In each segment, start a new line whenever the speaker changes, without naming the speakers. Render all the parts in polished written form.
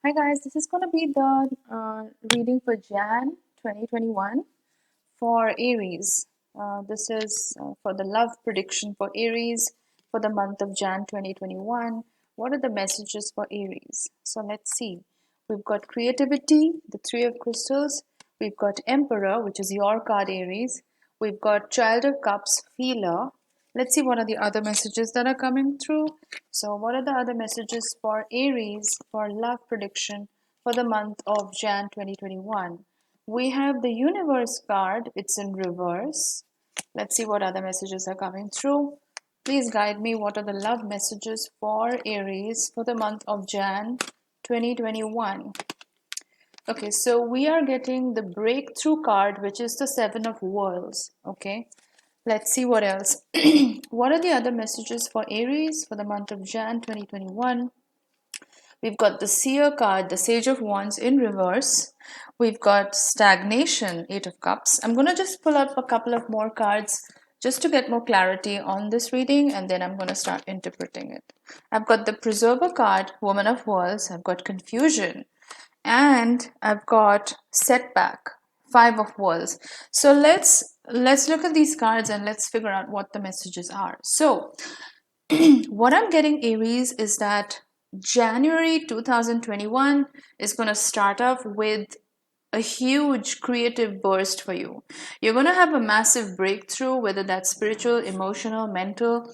Hi guys, this is going to be the reading for Jan 2021 for Aries. This is for the love prediction for Aries for the month of Jan 2021. What are the messages for Aries? So let's see. We've got creativity, the Three of Crystals. We've got Emperor, which is your card, Aries. We've got Child of Cups, Feeler. Let's see what are the other messages that are coming through. So, what are the other messages for Aries for love prediction for the month of Jan 2021? We have the Universe card, it's in reverse. Let's see what other messages are coming through. Please guide me. What are the love messages for Aries for the month of Jan 2021? Okay, so we are getting the breakthrough card, which is the Seven of Worlds. Okay, let's see what else. What are the other messages for Aries for the month of Jan 2021? We've got the Seer card, the Sage of Wands in reverse. We've got Stagnation, Eight of Cups. I'm going to just pull up a couple of more cards just to get more clarity on this reading, and then I'm going to start interpreting it. I've got the Preserver card, Woman of Worlds. I've got Confusion, and I've got Setback, Five of Worlds. So let's look at these cards and let's figure out what the messages are. So what I'm getting, Aries, is that January 2021 is going to start off with a huge creative burst for you. You're going to have a massive breakthrough, whether that's spiritual, emotional, mental.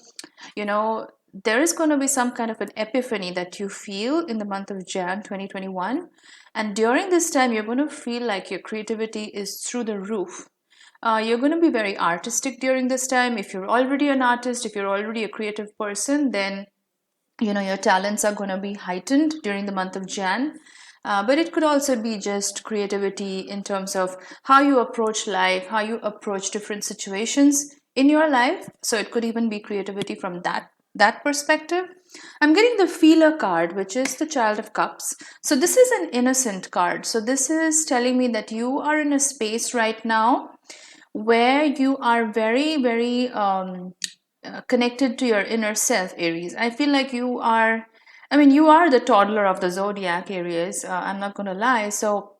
You know, there is going to be some kind of an epiphany that you feel in the month of Jan 2021. And during this time, you're going to feel like your creativity is through the roof. You're going to be very artistic during this time. If you're already an artist, if you're already a creative person, then your talents are going to be heightened during the month of Jan. But it could also be just creativity in terms of how you approach life, how you approach different situations in your life. So it could even be creativity from that perspective. I'm getting the Feeler card, which is the Child of Cups. So this is an innocent card. So this is telling me that you are in a space right now where you are very, very connected to your inner self, Aries. I feel like you are the toddler of the zodiac, Aries. I'm not going to lie. So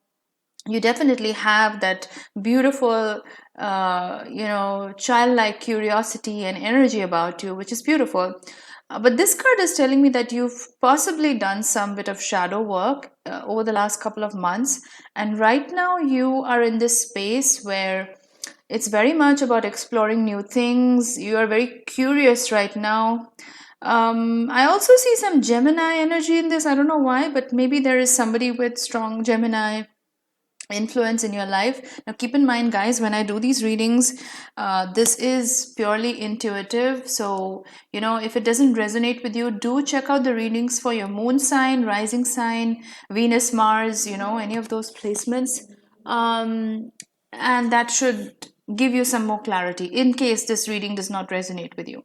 you definitely have that beautiful, childlike curiosity and energy about you, which is beautiful. But this card is telling me that you've possibly done some bit of shadow work over the last couple of months. And right now you are in this space where it's very much about exploring new things. You are very curious right now. I also see some Gemini energy in this. I don't know why, but maybe there is somebody with strong Gemini influence in your life. Now keep in mind, guys, when I do these readings, this is purely intuitive. So if it doesn't resonate with you, do check out the readings for your moon sign, rising sign, Venus, Mars, any of those placements. And that should give you some more clarity in case this reading does not resonate with you.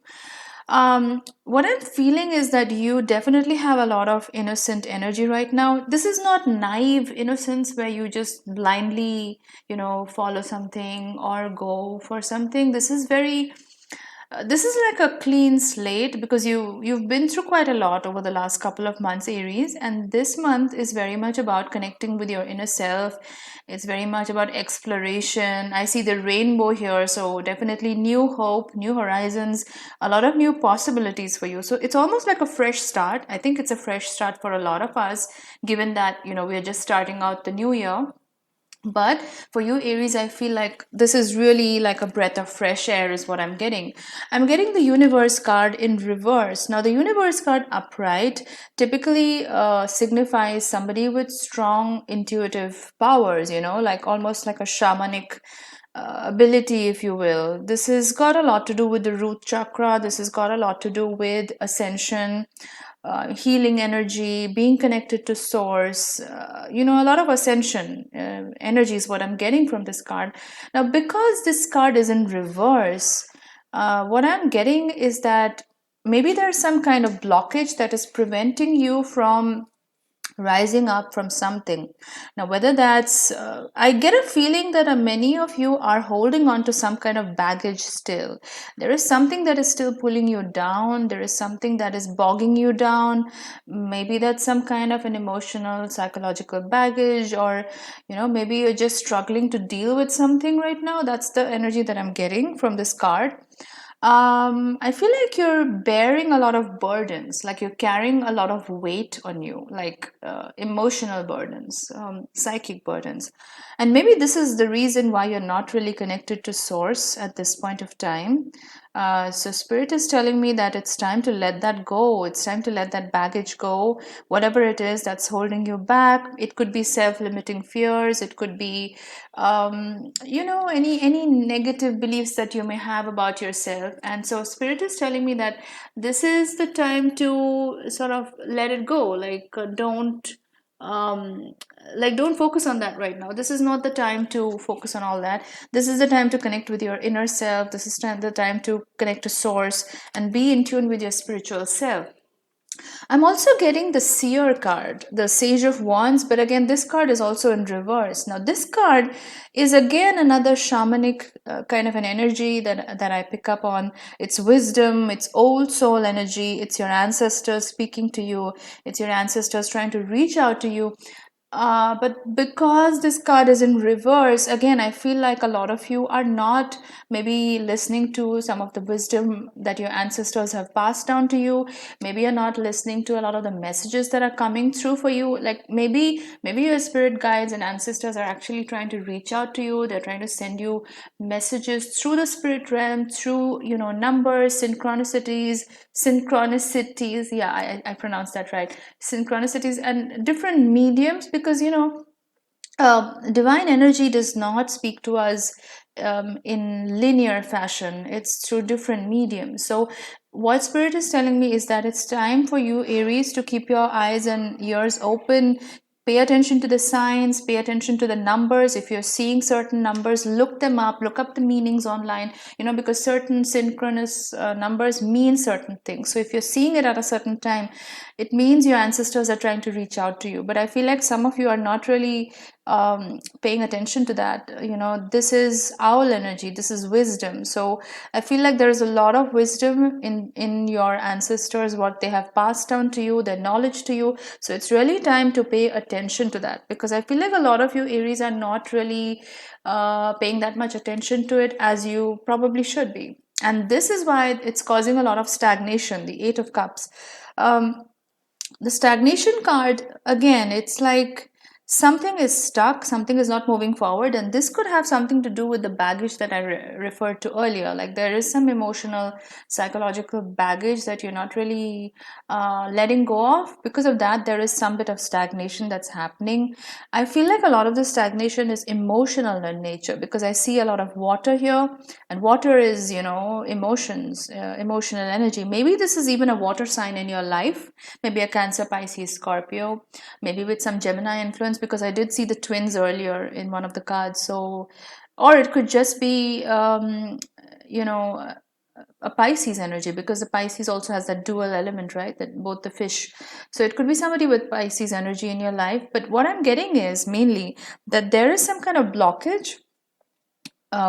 What I'm feeling is that you definitely have a lot of innocent energy right now. This is not naive innocence where you just blindly, follow something or go for something. This is like a clean slate because you've been through quite a lot over the last couple of months, Aries, and this month is very much about connecting with your inner self. It's very much about exploration. I see the rainbow here, so definitely new hope, new horizons, a lot of new possibilities for you. So it's almost like a fresh start. I think it's a fresh start for a lot of us, given that we're just starting out the new year. But for you, Aries, I feel like this is really like a breath of fresh air, is what I'm getting. I'm getting the Universe card in reverse. Now, the Universe card upright typically signifies somebody with strong intuitive powers, like almost like a shamanic ability, if you will. This has got a lot to do with the root chakra. This has got a lot to do with ascension, healing energy, being connected to source, a lot of ascension energy is what I'm getting from this card. Now, because this card is in reverse, what I'm getting is that maybe there's some kind of blockage that is preventing you from rising up from something. Now, whether that's, I get a feeling that many of you are holding on to some kind of baggage still. There is something that is still pulling you down, there is something that is bogging you down. Maybe that's some kind of an emotional, psychological baggage, or, maybe you're just struggling to deal with something right now. That's the energy that I'm getting from this card. I feel like you're bearing a lot of burdens, like you're carrying a lot of weight on you, like emotional burdens, psychic burdens. And maybe this is the reason why you're not really connected to source at this point of time. So, Spirit is telling me that it's time to let that go. It's time to let that baggage go, whatever it is that's holding you back. It could be self-limiting fears. It could be, any negative beliefs that you may have about yourself. And so, Spirit is telling me that this is the time to sort of let it go. Um don't focus on that right now. This is not the time to focus on all that. This is the time to connect with your inner self. This is the time to connect to source and be in tune with your spiritual self. I'm also getting the Seer card, the Sage of Wands, but again, this card is also in reverse. Now, this card is again another shamanic kind of an energy that I pick up on. It's wisdom, it's old soul energy, it's your ancestors speaking to you, it's your ancestors trying to reach out to you. But because this card is in reverse, again, I feel like a lot of you are not maybe listening to some of the wisdom that your ancestors have passed down to you. Maybe you're not listening to a lot of the messages that are coming through for you. Like maybe your spirit guides and ancestors are actually trying to reach out to you. They're trying to send you messages through the spirit realm, through, numbers, synchronicities. Yeah, I pronounced that right. Synchronicities and different mediums, because divine energy does not speak to us in linear fashion. It's through different mediums. So what Spirit is telling me is that it's time for you, Aries, to keep your eyes and ears open. Pay attention to the signs, pay attention to the numbers. If you're seeing certain numbers, look them up, look up the meanings online, because certain synchronous numbers mean certain things. So if you're seeing it at a certain time, it means your ancestors are trying to reach out to you. But I feel like some of you are not really paying attention to that. This is owl energy, this is wisdom. So I feel like there is a lot of wisdom in your ancestors, what they have passed down to you, their knowledge to you. So it's really time to pay attention to that, because I feel like a lot of you, Aries, are not really paying that much attention to it as you probably should be. And this is why it's causing a lot of stagnation, the Eight of Cups. The stagnation card, again, it's like something is stuck, something is not moving forward, and this could have something to do with the baggage that I referred to earlier. Like there is some emotional, psychological baggage that you're not really letting go of. Because of that, there is some bit of stagnation that's happening. I feel like a lot of the stagnation is emotional in nature, because I see a lot of water here, and water is, emotions, emotional energy. Maybe this is even a water sign in your life, maybe a Cancer, Pisces, Scorpio, maybe with some Gemini influence, because I did see the twins earlier in one of the cards. So, or it could just be, you know, a Pisces energy, because the Pisces also has that dual element, right? That both the fish. So it could be somebody with Pisces energy in your life. But what I'm getting is mainly that there is some kind of blockage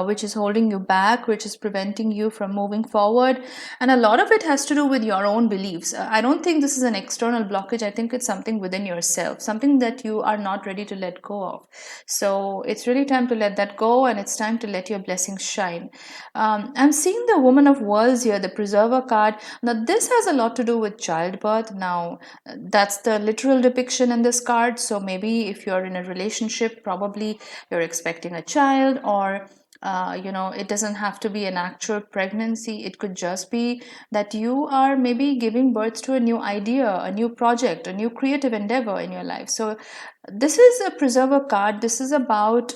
which is holding you back, which is preventing you from moving forward. And a lot of it has to do with your own beliefs. I don't think this is an external blockage. I think it's something within yourself, something that you are not ready to let go of. So it's really time to let that go, and it's time to let your blessings shine. I'm seeing the Woman of Worlds here, the Preserver card. Now, this has a lot to do with childbirth. Now, that's the literal depiction in this card. So maybe if you're in a relationship, probably you're expecting a child, or it doesn't have to be an actual pregnancy. It could just be that you are maybe giving birth to a new idea, a new project, a new creative endeavor in your life. So this is a Preserver card. This is about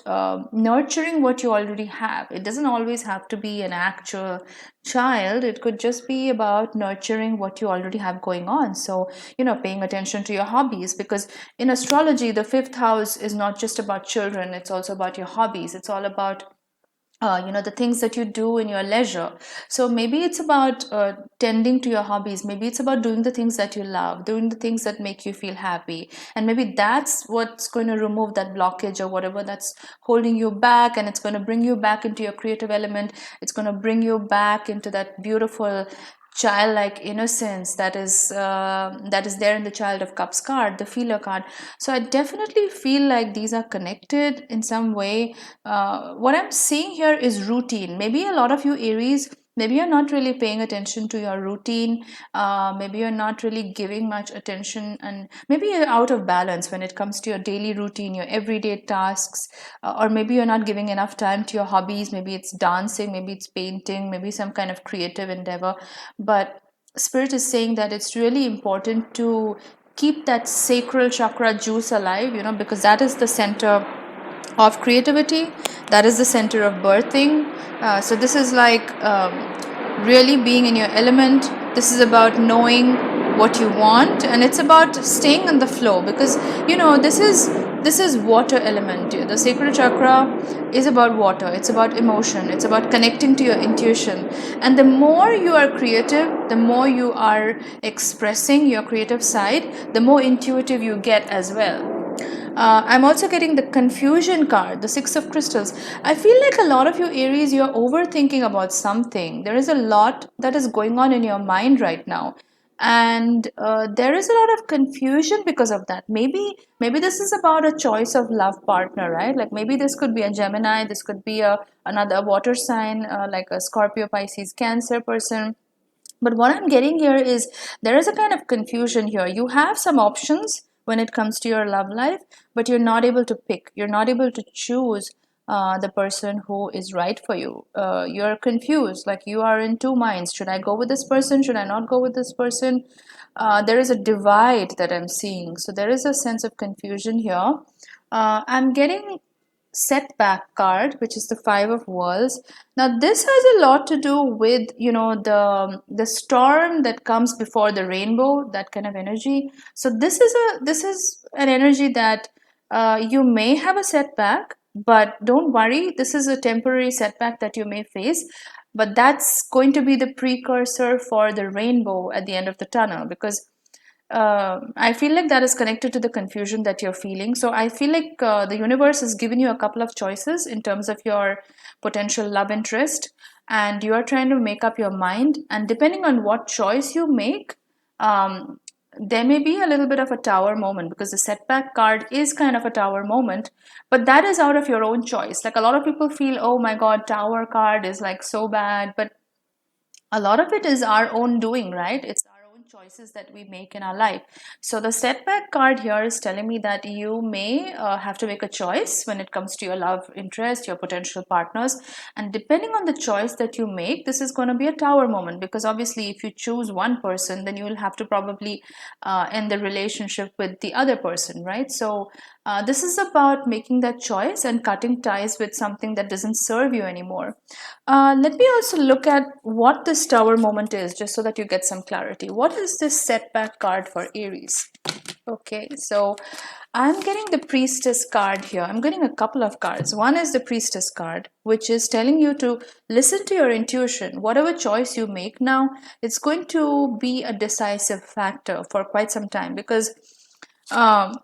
nurturing what you already have. It doesn't always have to be an actual child. It could just be about nurturing what you already have going on. So, paying attention to your hobbies, because in astrology, the fifth house is not just about children. It's also about your hobbies. It's all about the things that you do in your leisure. So maybe it's about tending to your hobbies. Maybe it's about doing the things that you love, doing the things that make you feel happy. And maybe that's what's going to remove that blockage or whatever that's holding you back. And it's going to bring you back into your creative element. It's going to bring you back into that beautiful childlike innocence that is there in the Child of Cups card, the feeler card. So I definitely feel like these are connected in some way. What I'm seeing here is routine. Maybe a lot of you Aries, maybe you're not really paying attention to your routine. Maybe you're not really giving much attention, and maybe you're out of balance when it comes to your daily routine, your everyday tasks, or maybe you're not giving enough time to your hobbies. Maybe it's dancing, maybe it's painting, maybe some kind of creative endeavor. But Spirit is saying that it's really important to keep that sacral chakra juice alive, because that is the center of creativity, that is the center of birthing. So this is like really being in your element. This is about knowing what you want, and it's about staying in the flow, because this is water element. The sacral chakra is about water, it's about emotion, it's about connecting to your intuition. And the more you are creative, the more you are expressing your creative side, the more intuitive you get as well. I'm also getting the confusion card, the Six of Crystals. I feel like a lot of you Aries, you're overthinking about something. There is a lot that is going on in your mind right now. And there is a lot of confusion because of that. Maybe this is about a choice of love partner, right? Like maybe this could be a Gemini, this could be another water sign, like a Scorpio, Pisces, Cancer person. But what I'm getting here is there is a kind of confusion here. You have some options when it comes to your love life, but you're not able to pick. You're not able to choose the person who is right for you. You're confused, like you are in two minds. Should I go with this person? Should I not go with this person? There is a divide that I'm seeing. So there is a sense of confusion here. I'm getting setback card, which is the Five of Worlds. Now this has a lot to do with the storm that comes before the rainbow, that kind of energy. So this is an energy that you may have a setback, but don't worry, this is a temporary setback that you may face, but that's going to be the precursor for the rainbow at the end of the tunnel, because I feel like that is connected to the confusion that you're feeling. So I feel like the universe has given you a couple of choices in terms of your potential love interest, and you are trying to make up your mind. And depending on what choice you make, um, there may be a little bit of a tower moment, because the setback card is kind of a tower moment, but that is out of your own choice. Like a lot of people feel, oh my God, tower card is like so bad, but a lot of it is our own doing, right? It's our own choices that we make in our life. So the setback card here is telling me that you may have to make a choice when it comes to your love interest, your potential partners. And depending on the choice that you make, this is going to be a tower moment, because obviously if you choose one person, then you will have to probably end the relationship with the other person, right? So this is about making that choice and cutting ties with something that doesn't serve you anymore. Let me also look at what this tower moment is, just so that you get some clarity. What is this setback card for Aries? Okay, so I'm getting the Priestess card here. I'm getting a couple of cards. One is the Priestess card, which is telling you to listen to your intuition. Whatever choice you make now, it's going to be a decisive factor for quite some time, because um,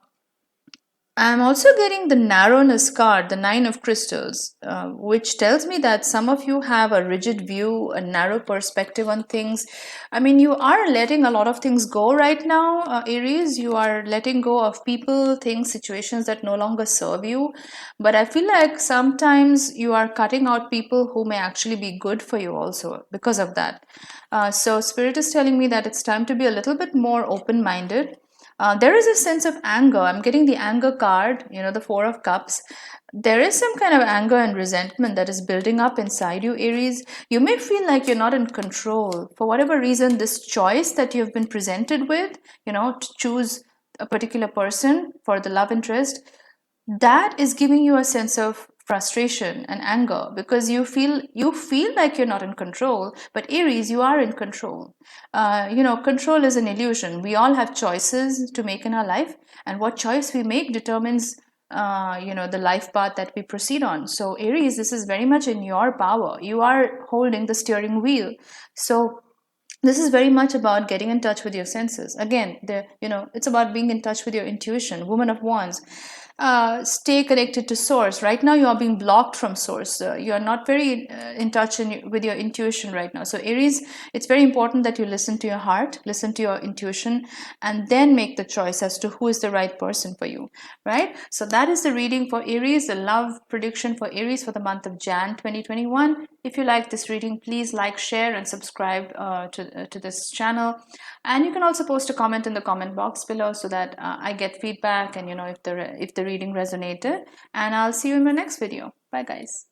I'm also getting the narrowness card, the Nine of Crystals, which tells me that some of you have a rigid view, a narrow perspective on things. I mean, you are letting a lot of things go right now, Aries. You are letting go of people, things, situations that no longer serve you. But I feel like sometimes you are cutting out people who may actually be good for you also because of that. So, Spirit is telling me that it's time to be a little bit more open minded. There is a sense of anger. I'm getting the anger card, the Four of Cups. There is some kind of anger and resentment that is building up inside you, Aries. You may feel like you're not in control. For whatever reason, this choice that you've been presented with, to choose a particular person for the love interest, that is giving you a sense of frustration and anger, because you feel like you're not in control. But Aries, you are in control. Control is an illusion. We all have choices to make in our life, and what choice we make determines the life path that we proceed on. So Aries, this is very much in your power. You are holding the steering wheel. So this is very much about getting in touch with your senses. Again, it's about being in touch with your intuition. Woman of Wands, stay connected to source. Right now you are being blocked from source. You are not very in touch with your intuition right now. So Aries, it's very important that you listen to your heart, listen to your intuition, and then make the choice as to who is the right person for you, right? So that is the reading for Aries, the love prediction for Aries for the month of Jan 2021. If you like this reading, please like, share, and subscribe to this channel. And you can also post a comment in the comment box below so that I get feedback and if the reading resonated. And I'll see you in my next video. Bye, guys.